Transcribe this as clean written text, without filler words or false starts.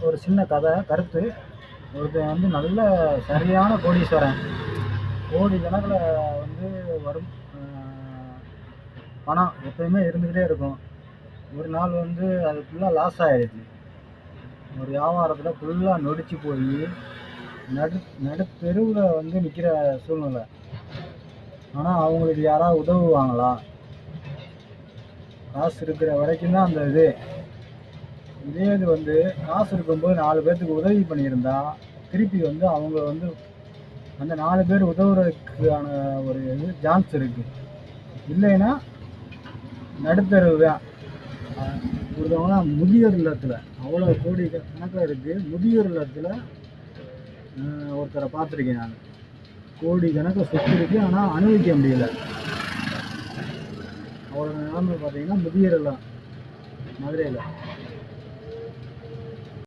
ஒரு சின்ன கதை கருத்து. ஒருத்தன் வந்து நல்ல சரியான கோடீஸ்வரன். கோடி கணக்கில் வந்து வரும் பணம் எப்பயுமே இருந்துக்கிட்டே இருக்கும். ஒரு நாள் வந்து அது ஃபுல்லாக லாஸ் ஆகிடுச்சு. ஒரு வியாபாரத்தில் ஃபுல்லாக நொடிச்சு போய் நடுத்தெருவில் வந்து நிற்கிற சூழ்நிலை. ஆனால் அவங்களுக்கு யாராவது உதவுவாங்களா? காசு இருக்கிற வரைக்கும் தான் அந்த இதே இது வந்து காசு இருக்கும்போது 4 பேர்த்துக்கு உதவி பண்ணியிருந்தா திருப்பி வந்து அவங்க வந்து அந்த 4 பேர் உதவுறதுக்கான ஒரு சான்ஸ் இருக்குது. இல்லைன்னா நடுத்தருவு தான். ஒருத்தவங்களாம் முதியோர் இல்லத்தில் அவ்வளோ கோடி கணக்கில் இருக்குது. முதியோர் இல்லத்தில் ஒருத்தரை பார்த்துருக்கேன் நான். கோடி கணக்கில் சொத்து இருக்குது, ஆனால் அனுபவிக்க முடியல. அவரோட நிலைமை பார்த்தீங்கன்னா முதியோர் இல்லம் மதுரையில்.